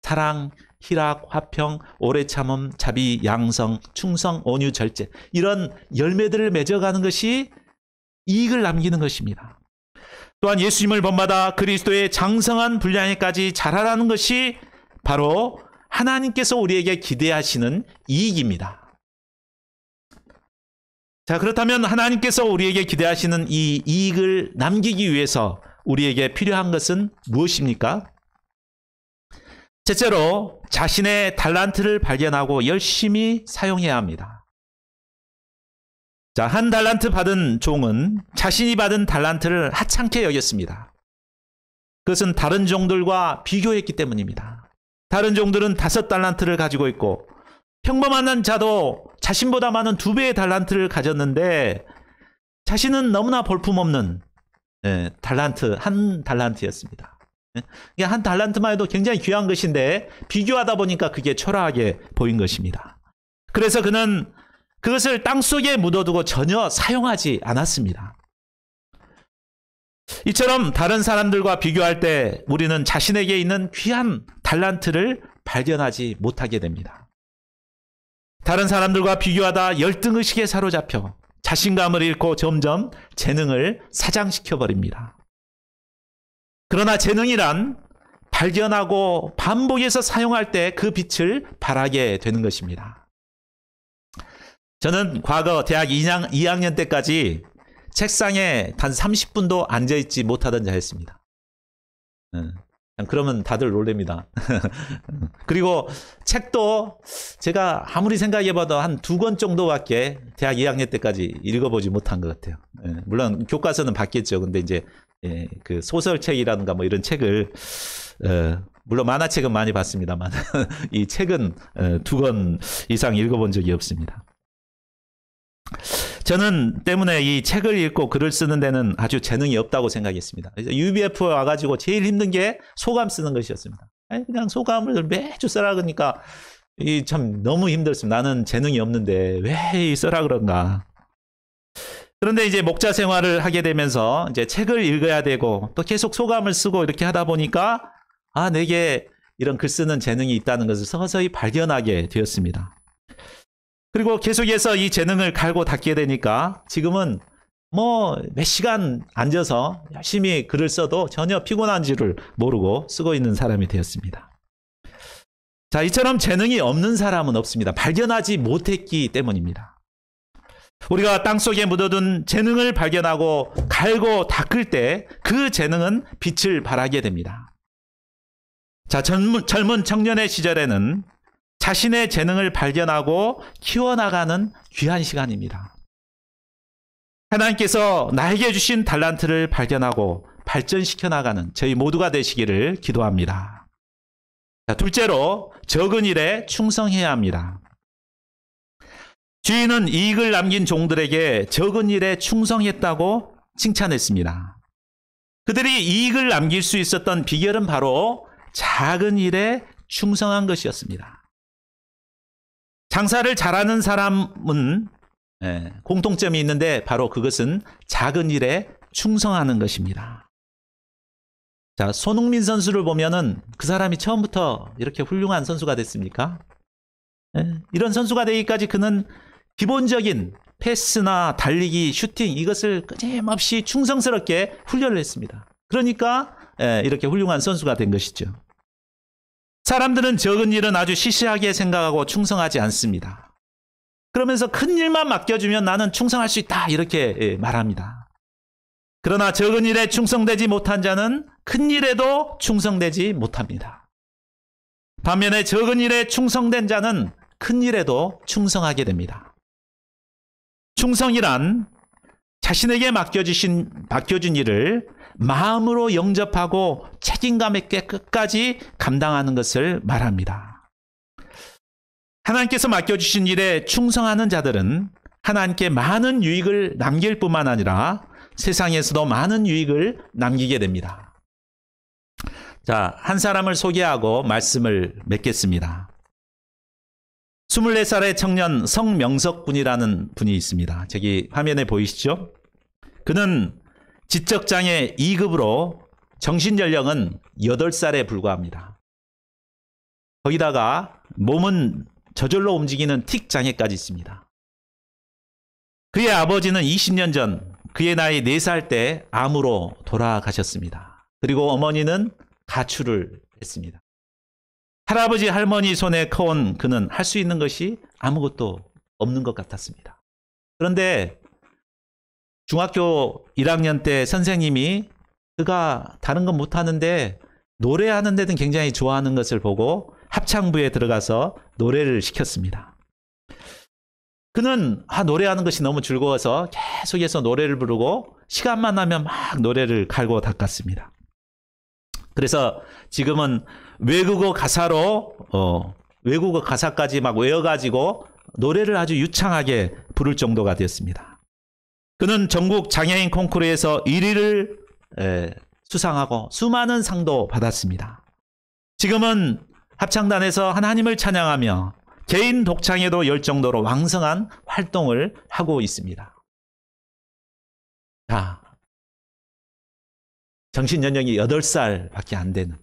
사랑, 희락, 화평, 오래 참음, 자비, 양성, 충성, 온유, 절제 이런 열매들을 맺어가는 것이 이익을 남기는 것입니다. 또한 예수님을 본받아 그리스도의 장성한 분량에까지 자라라는 것이 바로 하나님께서 우리에게 기대하시는 이익입니다. 자, 그렇다면 하나님께서 우리에게 기대하시는 이 이익을 남기기 위해서 우리에게 필요한 것은 무엇입니까? 첫째로 자신의 달란트를 발견하고 열심히 사용해야 합니다. 자, 한 달란트 받은 종은 자신이 받은 달란트를 하찮게 여겼습니다. 그것은 다른 종들과 비교했기 때문입니다. 다른 종들은 5달란트를 가지고 있고 평범한 자도 자신보다 많은 2배의 달란트를 가졌는데 자신은 너무나 볼품없는 달란트, 한 달란트였습니다. 한 달란트만 해도 굉장히 귀한 것인데 비교하다 보니까 그게 초라하게 보인 것입니다. 그래서 그는 그것을 땅속에 묻어두고 전혀 사용하지 않았습니다. 이처럼 다른 사람들과 비교할 때 우리는 자신에게 있는 귀한 달란트를 발견하지 못하게 됩니다. 다른 사람들과 비교하다 열등의식에 사로잡혀 자신감을 잃고 점점 재능을 사장시켜버립니다. 그러나 재능이란 발견하고 반복해서 사용할 때 그 빛을 발하게 되는 것입니다. 저는 과거 대학 2학년 때까지 책상에 단 30분도 앉아있지 못하던 자였습니다. 그러면 다들 놀랍니다. 그리고 책도 제가 아무리 생각해봐도 한 2권 정도밖에 대학 2학년 때까지 읽어보지 못한 것 같아요. 물론 교과서는 바뀌었죠. 근데 이제 그 소설책이라든가 뭐 이런 책을 물론 만화책은 많이 봤습니다만 이 책은 2권 이상 읽어본 적이 없습니다. 저는 때문에 이 책을 읽고 글을 쓰는 데는 아주 재능이 없다고 생각했습니다. UBF에 와가지고 제일 힘든 게 소감 쓰는 것이었습니다. 그냥 소감을 매주 써라 그러니까 참 너무 힘들었습니다. 나는 재능이 없는데 왜 써라 그런가. 그런데 이제 목자 생활을 하게 되면서 이제 책을 읽어야 되고 또 계속 소감을 쓰고 이렇게 하다 보니까 내게 이런 글 쓰는 재능이 있다는 것을 서서히 발견하게 되었습니다. 그리고 계속해서 이 재능을 갈고 닦게 되니까 지금은 몇 시간 앉아서 열심히 글을 써도 전혀 피곤한지를 모르고 쓰고 있는 사람이 되었습니다. 자, 이처럼 재능이 없는 사람은 없습니다. 발견하지 못했기 때문입니다. 우리가 땅속에 묻어둔 재능을 발견하고 갈고 닦을 때 그 재능은 빛을 발하게 됩니다. 자, 젊은 청년의 시절에는 자신의 재능을 발견하고 키워나가는 귀한 시간입니다. 하나님께서 나에게 주신 달란트를 발견하고 발전시켜 나가는 저희 모두가 되시기를 기도합니다. 자, 둘째로 적은 일에 충성해야 합니다. 주인은 이익을 남긴 종들에게 적은 일에 충성했다고 칭찬했습니다. 그들이 이익을 남길 수 있었던 비결은 바로 작은 일에 충성한 것이었습니다. 장사를 잘하는 사람은 공통점이 있는데 바로 그것은 작은 일에 충성하는 것입니다. 자, 손흥민 선수를 보면은 그 사람이 처음부터 이렇게 훌륭한 선수가 됐습니까? 이런 선수가 되기까지 그는 기본적인 패스나 달리기, 슈팅 이것을 끊임없이 충성스럽게 훈련을 했습니다. 그러니까 이렇게 훌륭한 선수가 된 것이죠. 사람들은 적은 일은 아주 시시하게 생각하고 충성하지 않습니다. 그러면서 큰 일만 맡겨주면 나는 충성할 수 있다 이렇게 말합니다. 그러나 적은 일에 충성되지 못한 자는 큰 일에도 충성되지 못합니다. 반면에 적은 일에 충성된 자는 큰 일에도 충성하게 됩니다. 충성이란 자신에게 맡겨준 일을 마음으로 영접하고 책임감 있게 끝까지 감당하는 것을 말합니다. 하나님께서 맡겨주신 일에 충성하는 자들은 하나님께 많은 유익을 남길 뿐만 아니라 세상에서도 많은 유익을 남기게 됩니다. 자, 한 사람을 소개하고 말씀을 맺겠습니다. 24살의 청년 성명석 군이라는 분이 있습니다. 저기 화면에 보이시죠? 그는 지적장애 2급으로 정신연령은 8살에 불과합니다. 거기다가 몸은 저절로 움직이는 틱 장애까지 있습니다. 그의 아버지는 20년 전 그의 나이 4살 때 암으로 돌아가셨습니다. 그리고 어머니는 가출을 했습니다. 할아버지 할머니 손에 커온 그는 할 수 있는 것이 아무것도 없는 것 같았습니다. 그런데 중학교 1학년 때 선생님이 그가 다른 건 못하는데 노래하는 데는 굉장히 좋아하는 것을 보고 합창부에 들어가서 노래를 시켰습니다. 그는 노래하는 것이 너무 즐거워서 계속해서 노래를 부르고 시간만 나면 막 노래를 갈고 닦았습니다. 그래서 지금은 외국어 가사까지 막 외워가지고 노래를 아주 유창하게 부를 정도가 되었습니다. 그는 전국 장애인 콩쿠르에서 1위를 수상하고 수많은 상도 받았습니다. 지금은 합창단에서 하나님을 찬양하며 개인 독창에도 열 정도로 왕성한 활동을 하고 있습니다. 자, 정신연령이 8살밖에 안 되는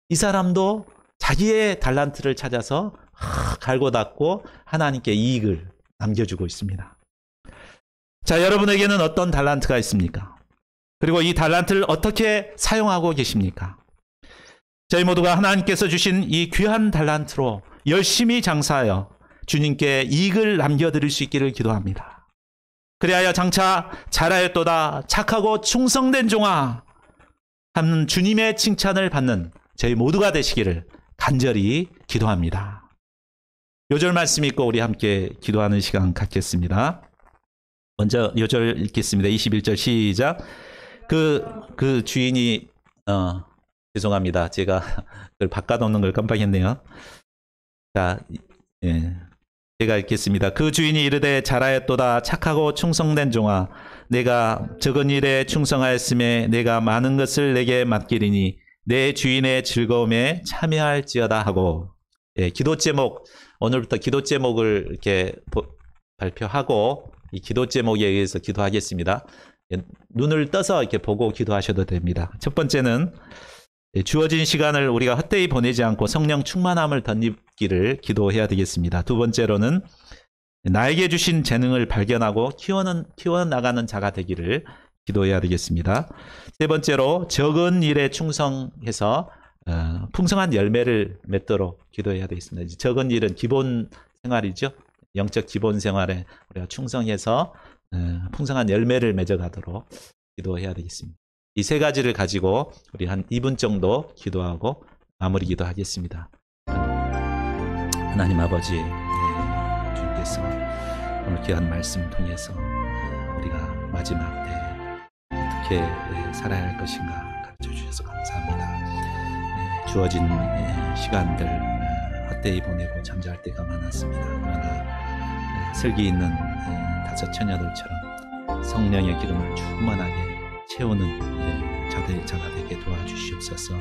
이 사람도 자기의 달란트를 찾아서 갈고 닦고 하나님께 이익을 남겨주고 있습니다. 자, 여러분에게는 어떤 달란트가 있습니까? 그리고 이 달란트를 어떻게 사용하고 계십니까? 저희 모두가 하나님께서 주신 이 귀한 달란트로 열심히 장사하여 주님께 이익을 남겨드릴 수 있기를 기도합니다. 그리하여 장차 잘하였도다 착하고 충성된 종아 하는 주님의 칭찬을 받는 저희 모두가 되시기를 간절히 기도합니다. 요절 말씀 읽고 우리 함께 기도하는 시간 갖겠습니다. 먼저 요절 읽겠습니다. 21절 시작. 그 주인이 죄송합니다. 제가 그걸 바꿔놓는 걸 깜빡했네요. 자, 제가 읽겠습니다. 그 주인이 이르되 잘하였도다 착하고 충성된 종아 내가 적은 일에 충성하였음에 내가 많은 것을 내게 맡기리니 내 주인의 즐거움에 참여할지어다 하고 기도 제목 오늘부터 기도 제목을 이렇게 발표하고 이 기도 제목에 의해서 기도하겠습니다. 눈을 떠서 이렇게 보고 기도하셔도 됩니다. 첫 번째는 주어진 시간을 우리가 헛되이 보내지 않고 성령 충만함을 덧입기를 기도해야 되겠습니다. 두 번째로는 나에게 주신 재능을 발견하고 키워나가는 자가 되기를 기도해야 되겠습니다. 세 번째로 적은 일에 충성해서 풍성한 열매를 맺도록 기도해야 되겠습니다. 적은 일은 기본 생활이죠. 영적 기본 생활에 우리가 충성해서 풍성한 열매를 맺어가도록 기도해야 되겠습니다. 이 세 가지를 가지고 우리 한 2분 정도 기도하고 마무리 기도하겠습니다. 하나님 아버지, 주님께서 오늘 귀한 말씀을 통해서 우리가 마지막 때 어떻게 살아야 할 것인가 가르쳐 주셔서 감사합니다. 주어진 시간들 헛되이 보내고 잠잘 때가 많았습니다. 그러나 슬기 있는 다섯 처녀들처럼 성령의 기름을 충만하게 채우는 자가 되게 도와주시옵소서.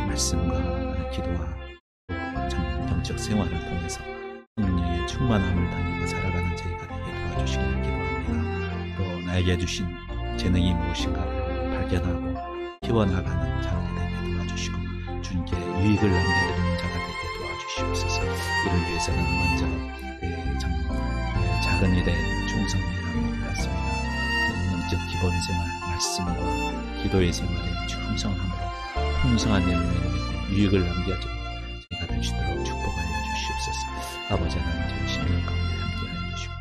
말씀과 기도와 영적 생활을 통해서 성령의 충만함을 다니고 살아가는 저희가 되게 도와주시기를 기도합니다. 또 나에게 주신 재능이 무엇인가를 발견하고 키워나가는 자들이 되게 도와주시고 주님께 유익을 남겨드리는 자가 되게 도와주시옵소서. 이를 위해서는 먼저 작은 일에 충성해야 합니다. 영적 기본 생활, 말씀과 기도의 생활에 충성함으로 풍성한 열매를 유익을 남겨주고 저희가 될 수 있도록 축복하여 주시옵소서. 아버지 하나님 저희 심령 가운데 함께하여 주시고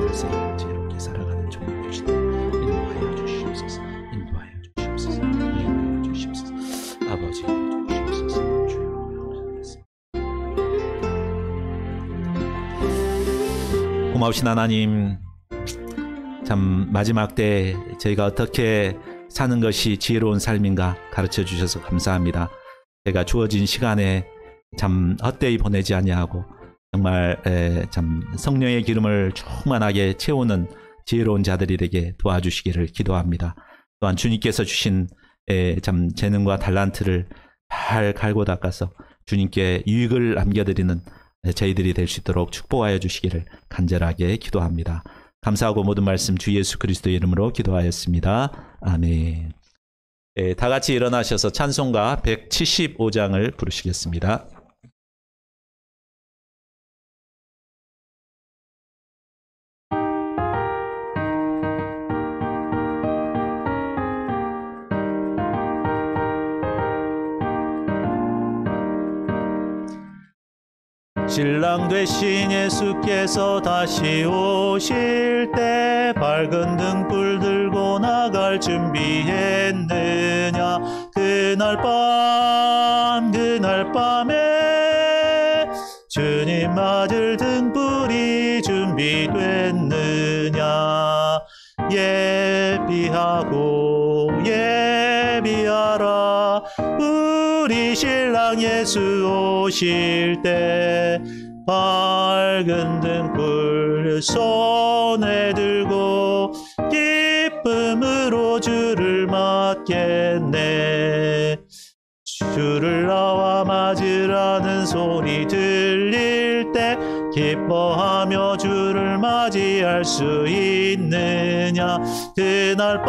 이것을 지혜롭게 살아가는 종이 되시도록 인도하여 주시옵소서. 인도하여 주시옵소서. 인도하여 주시옵소서. 아버지 주시옵소서. 고마우신 하나님, 참 마지막 때 저희가 어떻게 사는 것이 지혜로운 삶인가 가르쳐 주셔서 감사합니다. 제가 주어진 시간에 참 헛되이 보내지 아니하고 정말 참 성령의 기름을 충만하게 채우는 지혜로운 자들이 되게 도와주시기를 기도합니다. 또한 주님께서 주신 참 재능과 달란트를 잘 갈고 닦아서 주님께 유익을 남겨드리는 저희들이 될 수 있도록 축복하여 주시기를 간절하게 기도합니다. 감사하고 모든 말씀 주 예수 그리스도의 이름으로 기도하였습니다. 아멘. 다 같이 일어나셔서 찬송가 175장을 부르시겠습니다. 신랑 되신 예수께서 다시 오실 때 밝은 등불 들고 나갈 준비했느냐. 그날 밤에 주님 맞을 등불이 준비됐느냐. 예비하라 우리 신랑 예수 오실 때 밝은 등불 손에 들고 기쁨으로 주를 맞겠네. 주를 나와 맞으라는 소리 들릴 때 기뻐하며 주를 맞이할 수 있느냐. 그날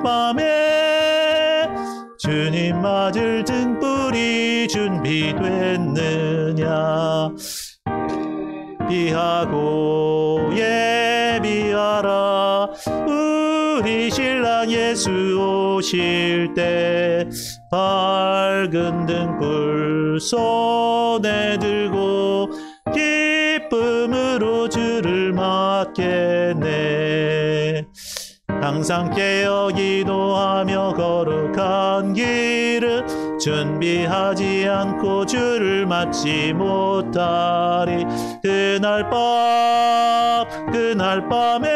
밤에 주님 맞을 등불이 준비됐느냐. 예비하라 우리 신랑 예수 오실 때 밝은 등불 손에 들고 기쁨으로 주를 맞겠네. 항상 깨어 기도하며 거룩한 길을 준비하지 않고 주를 맞지 못하리. 그날 밤에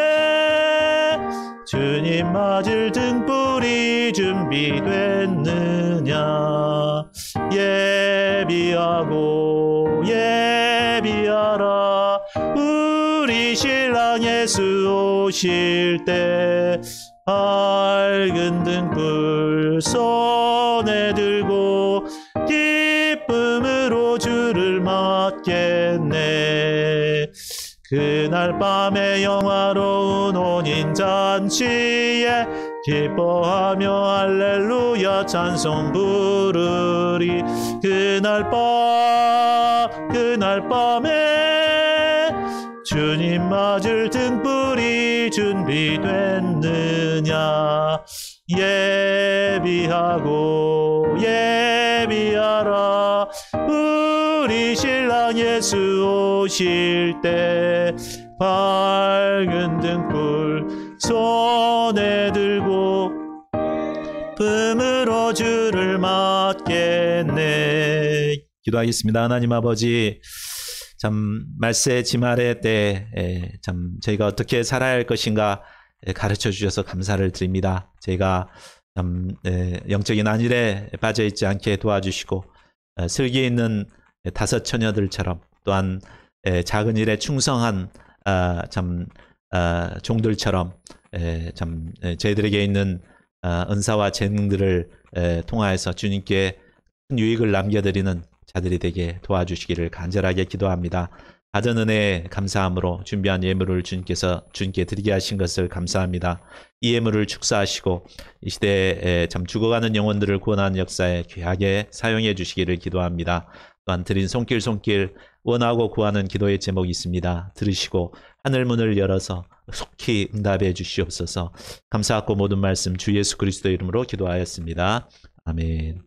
주님 맞을 등불이 준비됐느냐. 예비하라 우리 신랑 예수 오실 때 밝은 등불 손에 들고 기쁨으로 주를 맞겠네. 그날 밤에 영화로운 혼인잔치에 기뻐하며 할렐루야 찬송 부르리. 그날 밤에 주님 맞을 등불이 준비됐느냐. 예비하라 우리 신랑 예수 오실 때 밝은 등불 손에 들고 기쁨으로 주를 맞겠네. 기도하겠습니다. 하나님 아버지, 참 말세 지말의 때 참 저희가 어떻게 살아야 할 것인가 가르쳐 주셔서 감사를 드립니다. 저희가 참 영적인 안일에 빠져 있지 않게 도와주시고 슬기에 있는 다섯 처녀들처럼 또한 작은 일에 충성한 종들처럼 참 저희들에게 있는 은사와 재능들을 통하여서 주님께 큰 유익을 남겨드리는 자들이 되게 도와주시기를 간절하게 기도합니다. 받은 은혜 감사함으로 준비한 예물을 주님께서 주님께 드리게 하신 것을 감사합니다. 이 예물을 축사하시고 이 시대에 참 죽어가는 영혼들을 구원하는 역사에 귀하게 사용해 주시기를 기도합니다. 또한 드린 손길 원하고 구하는 기도의 제목이 있습니다. 들으시고 하늘문을 열어서 속히 응답해 주시옵소서. 감사하고 모든 말씀 주 예수 그리스도 이름으로 기도하였습니다. 아멘.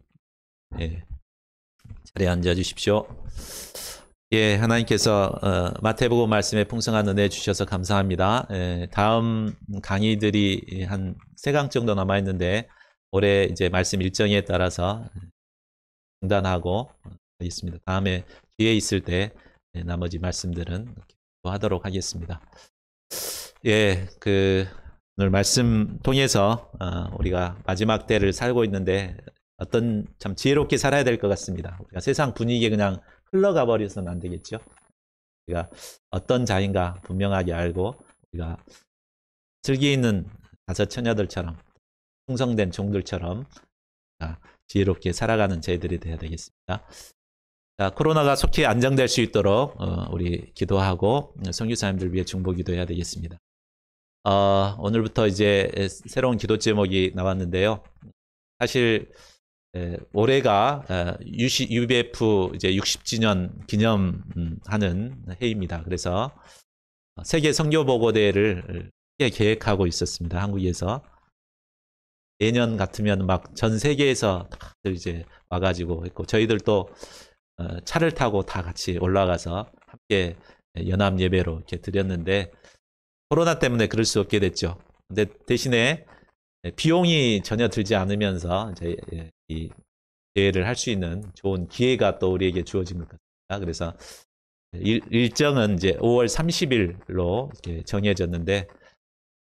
예. 자리에 앉아 주십시오. 예, 하나님께서 마태복음 말씀에 풍성한 은혜 주셔서 감사합니다. 다음 강의들이 한 3강 정도 남아 있는데 올해 이제 말씀 일정에 따라서 중단하고 있습니다. 다음에 기회 있을 때 나머지 말씀들은 하도록 하겠습니다. 예, 오늘 말씀 통해서 우리가 마지막 때를 살고 있는데 어떤 참 지혜롭게 살아야 될 것 같습니다. 우리가 세상 분위기에 그냥 흘러가 버려서는 안 되겠죠. 우리가 어떤 자인가 분명하게 알고 우리가 슬기 있는 다섯 처녀들처럼 충성된 종들처럼 지혜롭게 살아가는 저희들이 되어야 되겠습니다. 자, 코로나가 속히 안정될 수 있도록 우리 기도하고 선교사님들 위해 중보 기도해야 되겠습니다. 오늘부터 이제 새로운 기도 제목이 나왔는데요. 사실 올해가 UBF 이제 60주년 기념하는 해입니다. 그래서 세계 선교보고대회를 계획하고 있었습니다. 한국에서. 내년 같으면 막 전 세계에서 다들 이제 와가지고 했고, 저희들도 차를 타고 다 같이 올라가서 함께 연합 예배로 이렇게 드렸는데, 코로나 때문에 그럴 수 없게 됐죠. 근데 대신에 비용이 전혀 들지 않으면서 이제 이 대회를 할 수 있는 좋은 기회가 또 우리에게 주어진 것 같습니다. 그래서 일정은 이제 5월 30일로 이렇게 정해졌는데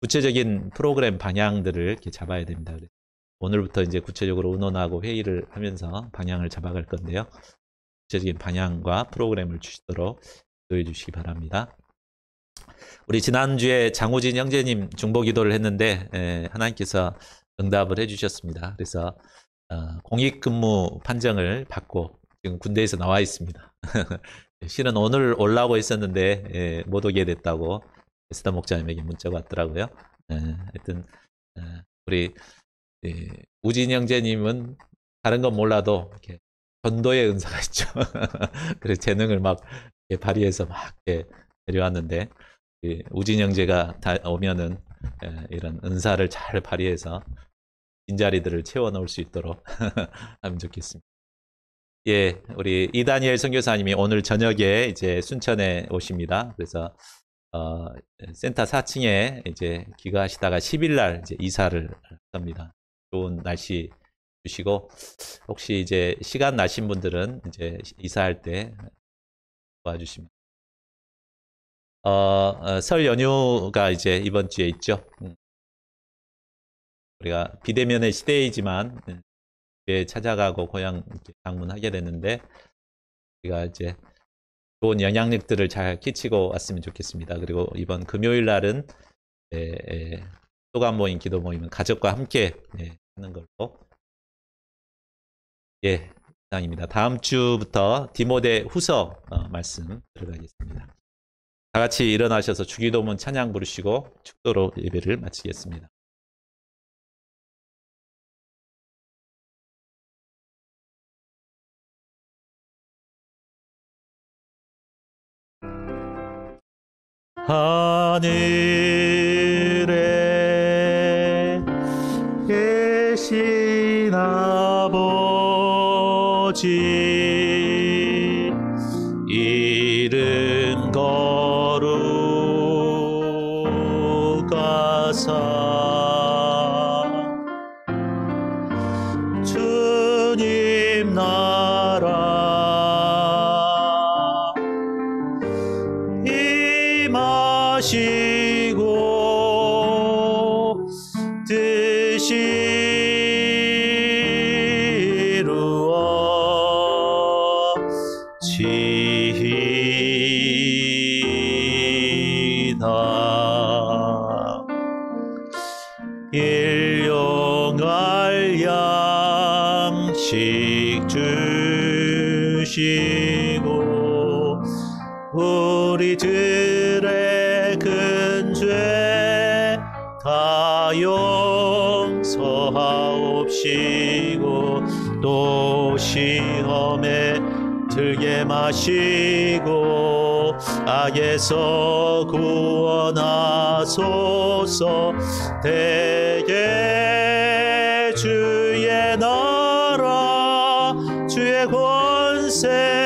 구체적인 프로그램 방향들을 이렇게 잡아야 됩니다. 오늘부터 이제 구체적으로 의논하고 회의를 하면서 방향을 잡아갈 건데요. 구체적인 방향과 프로그램을 주시도록 기도해 주시기 바랍니다. 우리 지난주에 장우진 형제님 중보 기도를 했는데 하나님께서 응답을 해주셨습니다. 그래서 공익근무 판정을 받고 지금 군대에서 나와 있습니다. 실은 오늘 오려고 했었는데 못 오게 됐다고 에스더 목자님에게 문자가 왔더라고요. 하여튼 우리 우진 형제님은 다른 건 몰라도 이렇게 전도의 은사가 있죠. 그래서 재능을 막 발휘해서 막 데려왔는데 우진 형제가 오면은 이런 은사를 잘 발휘해서 빈자리들을 채워 넣을 수 있도록 하면 좋겠습니다. 예, 우리 이다니엘 선교사님이 오늘 저녁에 이제 순천에 오십니다. 그래서 센터 4층에 이제 귀가하시다가 10일 날 이제 이사를 합니다. 좋은 날씨 주시고 혹시 이제 시간 나신 분들은 이제 이사할 때 도와주시면. 설 연휴가 이제 이번 주에 있죠. 우리가 비대면의 시대이지만 왜 찾아가고 고향 방문하게 되는데 우리가 이제 좋은 영향력들을 잘 끼치고 왔으면 좋겠습니다. 그리고 이번 금요일 날은 소감 모임, 기도 모임은 가족과 함께 하는 걸로. 예, 이상입니다. 다음 주부터 디모데 후서 말씀 들어가겠습니다. 다 같이 일어나셔서 주기도문 찬양 부르시고 축도로 예배를 마치겠습니다. 하늘에 계신 아버지 이름 거룩하사 주님 나라 임하시고 뜻이 이루어지이다. 일용할 양식 주시옵소서. 마시고 우리들의 큰 죄 다 용서하옵시고 또 시험에 들게 마시고 악에서 구원하소서. 대개 주의 나라 주의 권세